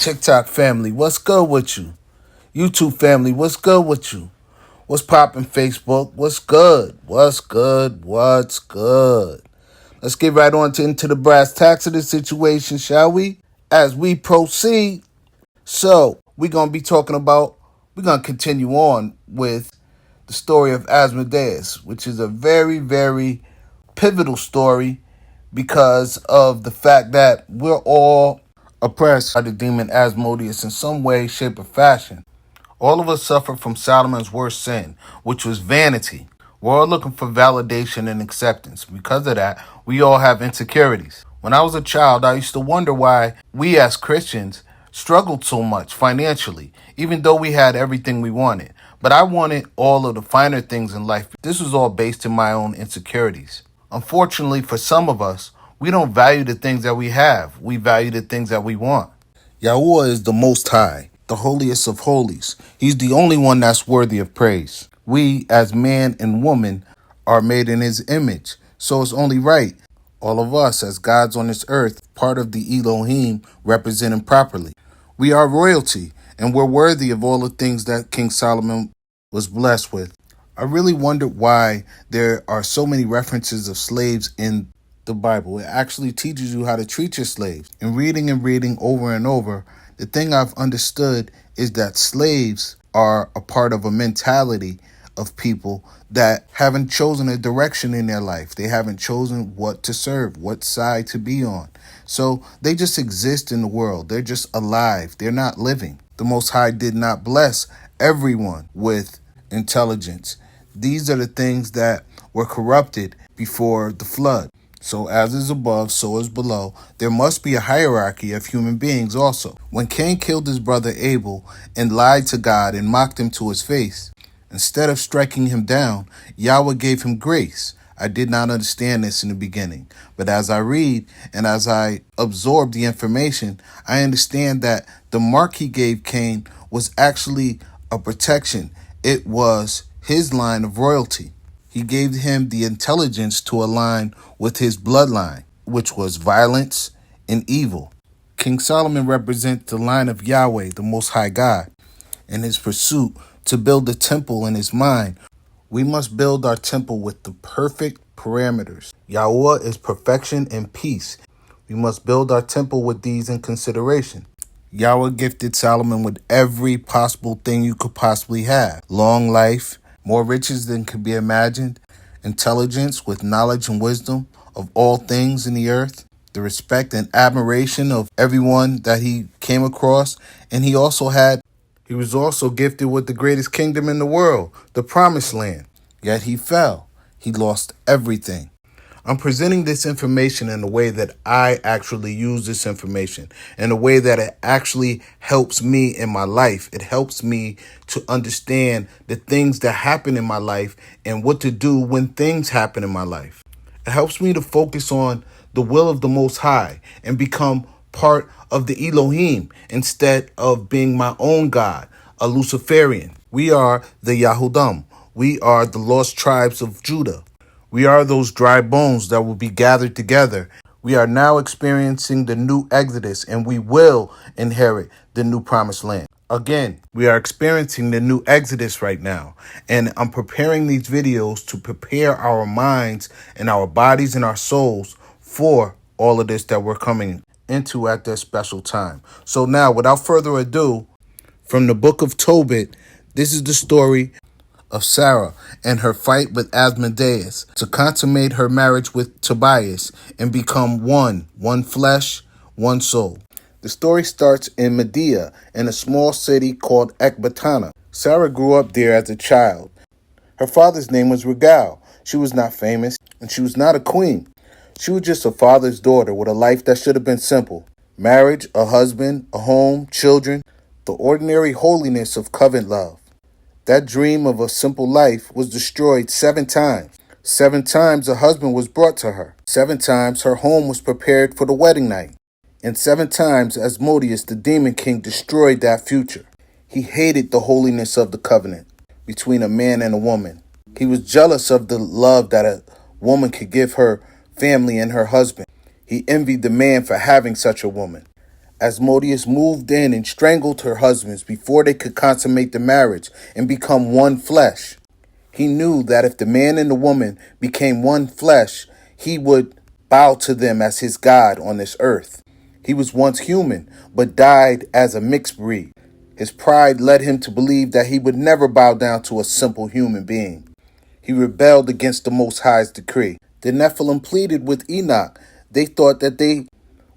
TikTok family, what's good with you? YouTube family, what's good with you? What's poppin' Facebook? What's good? What's good? What's good? Let's get right on into the brass tacks of the situation, shall we? As we proceed, we're gonna continue on with the story of Asmodeus, which is a very, very pivotal story because of the fact that we're all oppressed by the demon Asmodeus in some way, shape, or fashion. All of us suffer from Solomon's worst sin, which was vanity. We're all looking for validation and acceptance. Because of that, we all have insecurities. When I was a child, I used to wonder why we as Christians struggled so much financially, even though we had everything we wanted. But I wanted all of the finer things in life. This was all based in my own insecurities. Unfortunately, for some of us, we don't value the things that we have. We value the things that we want. Yahuwah is the Most High, the holiest of holies. He's the only one that's worthy of praise. We, as man and woman, are made in his image. So it's only right, all of us as gods on this earth, part of the Elohim, represent him properly. We are royalty, and we're worthy of all the things that King Solomon was blessed with. I really wondered why there are so many references of slaves in the Bible. It actually teaches you how to treat your slaves. And reading over and over, the thing I've understood is that slaves are a part of a mentality of people that haven't chosen a direction in their life. They haven't chosen what to serve, what side to be on. So they just exist in the world. They're just alive. They're not living. The Most High did not bless everyone with intelligence. These are the things that were corrupted before the flood. So as is above, so is below. There must be a hierarchy of human beings also. When Cain killed his brother Abel and lied to God and mocked him to his face, instead of striking him down, Yahweh gave him grace. I did not understand this in the beginning, but as I read and as I absorb the information, I understand that the mark he gave Cain was actually a protection. It was his line of royalty. He gave him the intelligence to align with his bloodline, which was violence and evil. King Solomon represents the line of Yahweh, the Most High God, in his pursuit to build a temple in his mind. We must build our temple with the perfect parameters. Yahuwah is perfection and peace. We must build our temple with these in consideration. Yahweh gifted Solomon with every possible thing you could possibly have. Long life, more riches than could be imagined, intelligence with knowledge and wisdom of all things in the earth, the respect and admiration of everyone that he came across, and he was also gifted with the greatest kingdom in the world, the Promised Land. Yet he fell. He lost everything. I'm presenting this information in a way that I actually use this information, in a way that it actually helps me in my life. It helps me to understand the things that happen in my life and what to do when things happen in my life. It helps me to focus on the will of the Most High and become part of the Elohim instead of being my own God, a Luciferian. We are the Yahudim. We are the lost tribes of Judah. We are those dry bones that will be gathered together. We are now experiencing the new Exodus, and we will inherit the new Promised Land. Again, we are experiencing the new Exodus right now, and I'm preparing these videos to prepare our minds and our bodies and our souls for all of this that we're coming into at this special time. So now, without further ado, from the book of Tobit, this is the story of Sara and her fight with Asmodeus to consummate her marriage with Tobias and become one flesh, one soul. The story starts in Medea, in a small city called Ecbatana. Sara grew up there as a child. Her father's name was Regal. She was not famous, and she was not a queen. She was just a father's daughter with a life that should have been simple. Marriage, a husband, a home, children, the ordinary holiness of covenant love. That dream of a simple life was destroyed 7 times. 7 times a husband was brought to her. 7 times her home was prepared for the wedding night. And 7 times Asmodeus, the demon king, destroyed that future. He hated the holiness of the covenant between a man and a woman. He was jealous of the love that a woman could give her family and her husband. He envied the man for having such a woman. Asmodeus moved in and strangled her husbands before they could consummate the marriage and become one flesh. He knew that if the man and the woman became one flesh, he would bow to them as his God on this earth. He was once human, but died as a mixed breed. His pride led him to believe that he would never bow down to a simple human being. He rebelled against the Most High's decree. The Nephilim pleaded with Enoch. They thought that they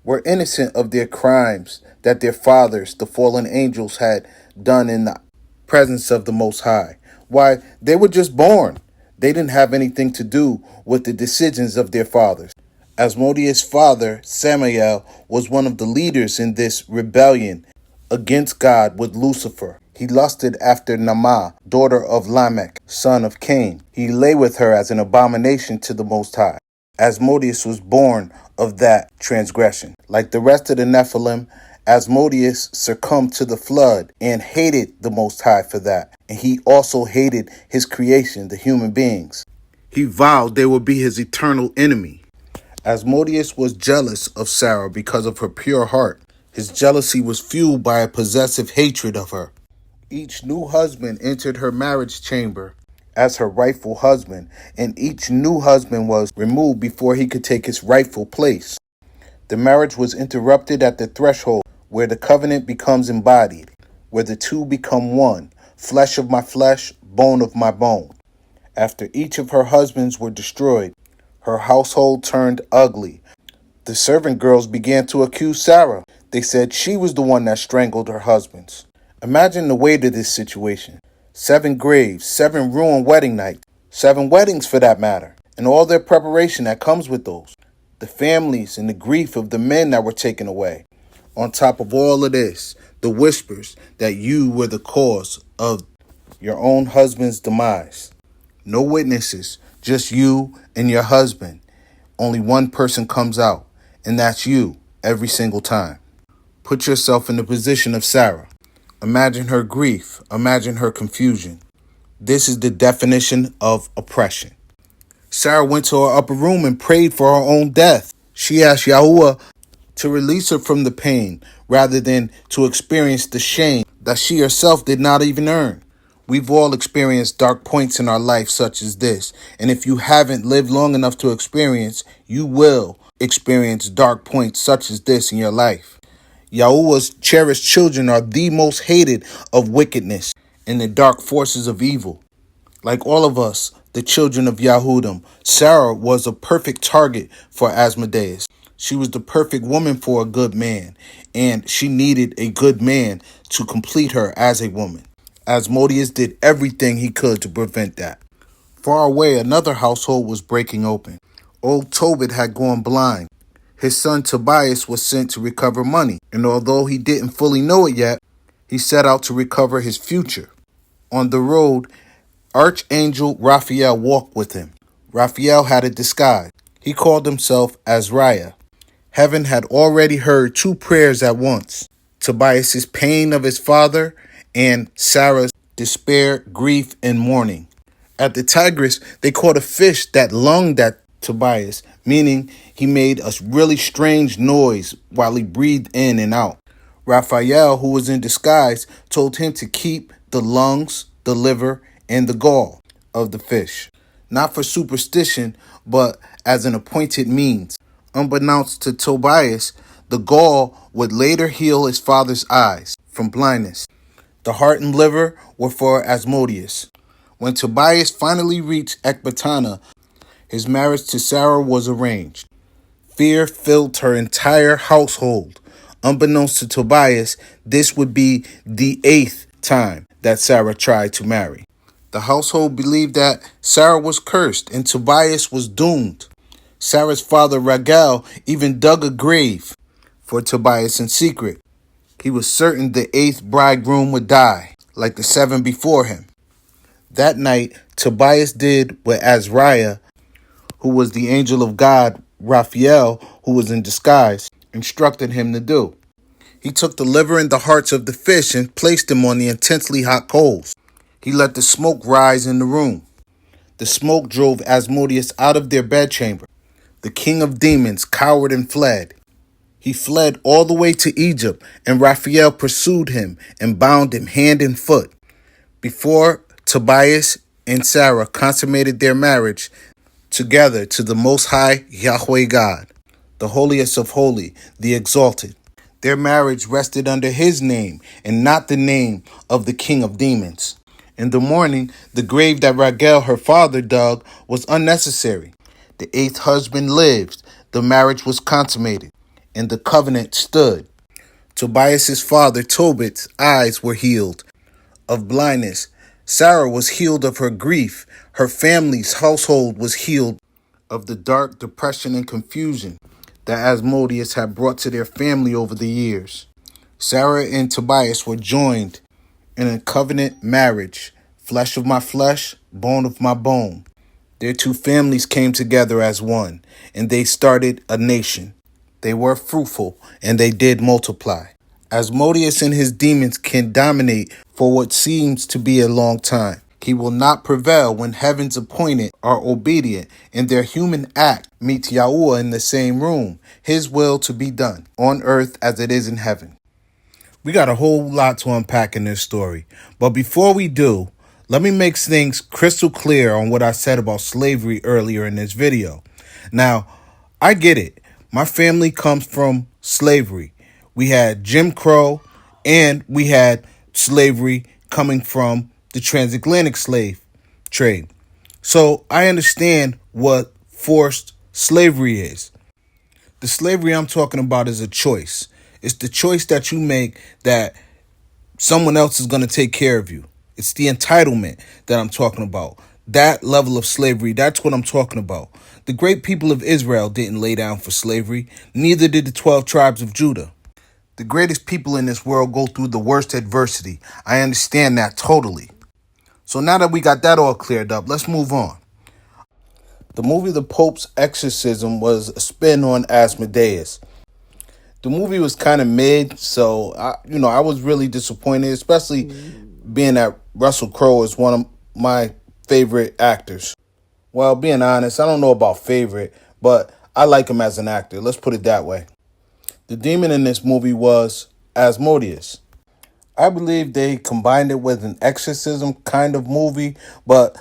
were innocent of their crimes that their fathers, the fallen angels, had done in the presence of the Most High. Why, they were just born. They didn't have anything to do with the decisions of their fathers. Asmodeus' father, Samael, was one of the leaders in this rebellion against God with Lucifer. He lusted after Naamah, daughter of Lamech, son of Cain. He lay with her as an abomination to the Most High. Asmodeus was born of that transgression. Like the rest of the Nephilim, Asmodeus succumbed to the flood and hated the Most High for that. And he also hated his creation, the human beings. He vowed they would be his eternal enemy. Asmodeus was jealous of Sara because of her pure heart. His jealousy was fueled by a possessive hatred of her. Each new husband entered her marriage chamber as her rightful husband, and each new husband was removed before he could take his rightful place. The marriage was interrupted at the threshold, where the covenant becomes embodied, where the two become one, flesh of my flesh, bone of my bone. After each of her husbands were destroyed, her household turned ugly. The servant girls began to accuse Sara. They said she was the one that strangled her husbands. Imagine the weight of this situation. 7 graves, 7 ruined wedding nights, 7 weddings for that matter, and all their preparation that comes with those. The families and the grief of the men that were taken away. On top of all of this, the whispers that you were the cause of your own husband's demise. No witnesses, just you and your husband. Only one person comes out, and that's you every single time. Put yourself in the position of Sara. Imagine her grief. Imagine her confusion. This is the definition of oppression. Sara went to her upper room and prayed for her own death. She asked Yahuwah to release her from the pain rather than to experience the shame that she herself did not even earn. We've all experienced dark points in our life such as this, and if you haven't lived long enough to experience, you will experience dark points such as this in your life. Yahuwah's cherished children are the most hated of wickedness and the dark forces of evil. Like all of us, the children of Yahudim, Sara was a perfect target for Asmodeus. She was the perfect woman for a good man, and she needed a good man to complete her as a woman. Asmodeus did everything he could to prevent that. Far away, another household was breaking open. Old Tobit had gone blind. His son Tobias was sent to recover money, and although he didn't fully know it yet, he set out to recover his future. On the road, Archangel Raphael walked with him. Raphael had a disguise. He called himself Azariah. Heaven had already heard 2 prayers at once: Tobias's pain of his father and Sarah's despair, grief, and mourning. At the Tigris, they caught a fish that lunged at Tobias, meaning he made a really strange noise while he breathed in and out. Raphael, who was in disguise, told him to keep the lungs, the liver, and the gall of the fish, not for superstition, but as an appointed means. Unbeknownst to Tobias, the gall would later heal his father's eyes from blindness. The heart and liver were for Asmodeus. When Tobias finally reached Ecbatana, his marriage to Sara was arranged. Fear filled her entire household. Unbeknownst to Tobias, this would be the 8th time that Sara tried to marry. The household believed that Sara was cursed and Tobias was doomed. Sarah's father, Ragal, even dug a grave for Tobias in secret. He was certain the 8th bridegroom would die, like the 7 before him. That night, Tobias did what Azariah, who was the angel of God, Raphael, who was in disguise, instructed him to do. He took the liver and the hearts of the fish and placed them on the intensely hot coals. He let the smoke rise in the room. The smoke drove Asmodeus out of their bedchamber. The king of demons cowered and fled. He fled all the way to Egypt, and Raphael pursued him and bound him hand and foot. Before Tobias and Sara consummated their marriage together to the Most High Yahweh God, the holiest of holy, the exalted. Their marriage rested under his name and not the name of the king of demons. In the morning, the grave that Rachel, her father, dug was unnecessary. The eighth husband lived, the marriage was consummated, and the covenant stood. Tobias's father, Tobit's eyes were healed of blindness. Sara was healed of her grief. Her family's household was healed of the dark depression and confusion that Asmodeus had brought to their family over the years. Sara and Tobias were joined in a covenant marriage, flesh of my flesh, bone of my bone. Their two families came together as one, and they started a nation. They were fruitful, and they did multiply. Asmodeus and his demons can dominate for what seems to be a long time. He will not prevail when heaven's appointed are obedient, and their human act meets Yahuwah in the same room, his will to be done, on earth as it is in heaven. We got a whole lot to unpack in this story, but before we do, let me make things crystal clear on what I said about slavery earlier in this video. Now, I get it. My family comes from slavery. We had Jim Crow and we had slavery coming from the transatlantic slave trade. So I understand what forced slavery is. The slavery I'm talking about is a choice. It's the choice that you make that someone else is going to take care of you. It's the entitlement that I'm talking about. That level of slavery, that's what I'm talking about. The great people of Israel didn't lay down for slavery. Neither did the 12 tribes of Judah. The greatest people in this world go through the worst adversity. I understand that totally. So now that we got that all cleared up, let's move on. The movie The Pope's Exorcism was a spin on Asmodeus. The movie was kind of mid, so I was really disappointed, especially being that Russell Crowe is one of my favorite actors. Well, being honest, I don't know about favorite, but I like him as an actor. Let's put it that way. The demon in this movie was Asmodeus. I believe they combined it with an exorcism kind of movie, but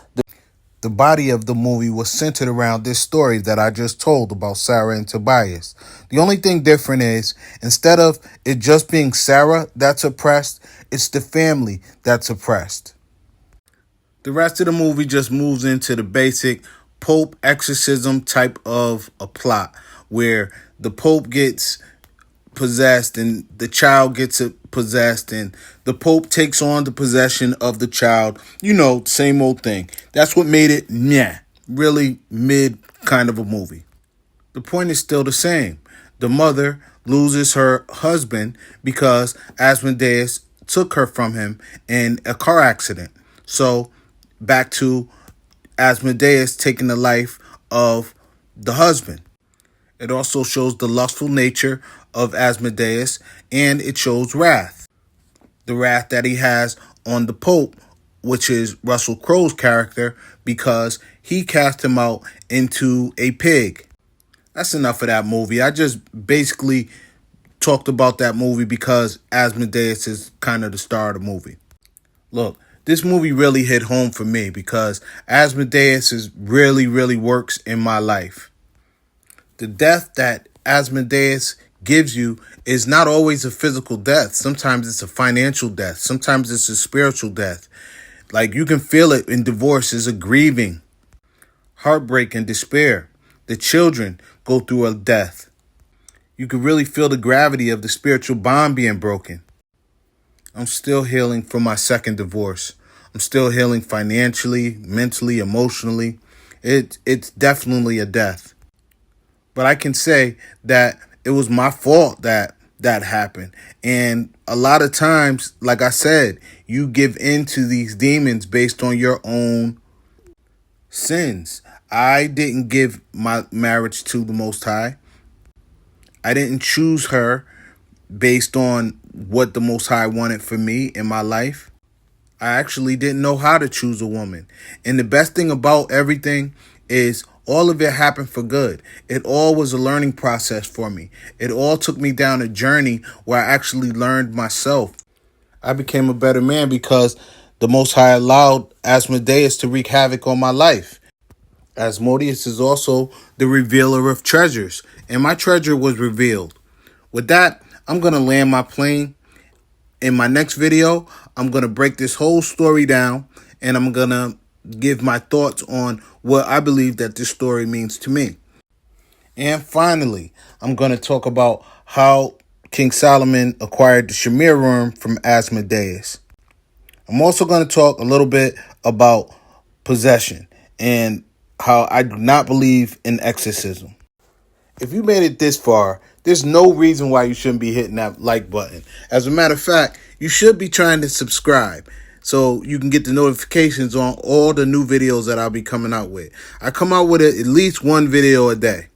the body of the movie was centered around this story that I just told about Sara and Tobias. The only thing different is, instead of it just being Sara that's oppressed, it's the family that's oppressed. The rest of the movie just moves into the basic Pope exorcism type of a plot, where the Pope gets possessed and the child gets possessed and the Pope takes on the possession of the child. Same old thing. That's what made it really mid kind of a movie. The point is still the same. The mother loses her husband because Asmodeus took her from him in a car accident. So back to Asmodeus taking the life of the husband. It also shows the lustful nature of Asmodeus, and it shows wrath. The wrath that he has on the Pope, which is Russell Crowe's character, because he cast him out into a pig. That's enough of that movie. I just basically talked about that movie because Asmodeus is kind of the star of the movie. Look, this movie really hit home for me because Asmodeus really works in my life. The death that Asmodeus gives you is not always a physical death. Sometimes it's a financial death. Sometimes it's a spiritual death. Like you can feel it in divorce is a grieving, heartbreak, and despair. The children go through a death. You can really feel the gravity of the spiritual bond being broken. I'm still healing from my second divorce. I'm still healing financially, mentally, emotionally. It's definitely a death. But I can say that it was my fault that happened. And a lot of times, like I said, you give in to these demons based on your own sins. I didn't give my marriage to the Most High. I didn't choose her based on what the Most High wanted for me in my life. I actually didn't know how to choose a woman. And the best thing about everything is All of it happened for good. It all was a learning process for me. It all took me down a journey where I actually learned myself. I became a better man because the Most High allowed Asmodeus to wreak havoc on my life. Asmodeus is also the revealer of treasures, and my treasure was revealed. With that, I'm going to land my plane. In my next video, I'm going to break this whole story down, and I'm going to give my thoughts on what I believe that this story means to me. And finally, I'm going to talk about how King Solomon acquired the Shamir worm from Asmodeus. I'm also going to talk a little bit about possession and how I do not believe in exorcism. If you made it this far, there's no reason why you shouldn't be hitting that like button. As a matter of fact, you should be trying to subscribe so you can get the notifications on all the new videos that I'll be coming out with. I come out with at least one video a day.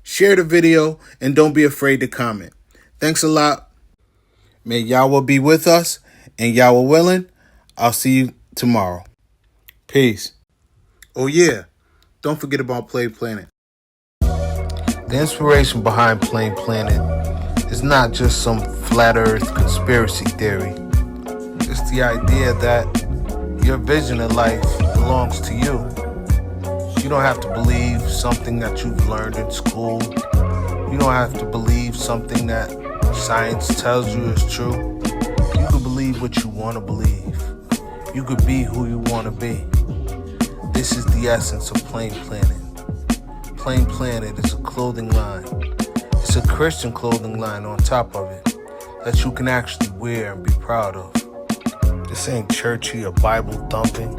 Share the video and don't be afraid to comment. Thanks a lot. May Yahweh be with us, and Yahweh willing, I'll see you tomorrow. Peace. Oh yeah, don't forget about Play Planet. The inspiration behind Plain Planet is not just some flat earth conspiracy theory. It's the idea that your vision of life belongs to you. You don't have to believe something that you've learned in school. You don't have to believe something that science tells you is true. You can believe what you want to believe. You could be who you want to be. This is the essence of Plain Planet. Plain Planet is a clothing line. It's a Christian clothing line on top of it that you can actually wear and be proud of. This ain't churchy or Bible thumping.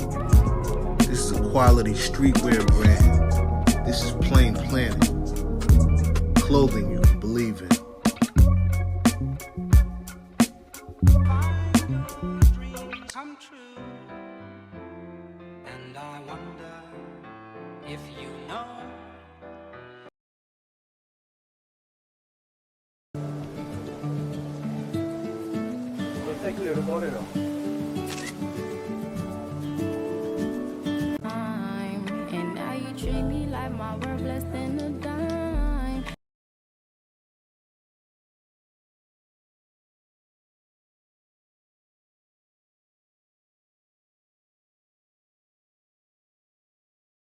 This is a quality streetwear brand. This is Plain Planet. Clothing you can believe in. Dreams come true, and I wonder if you know. Lo sai qui, lo correrò.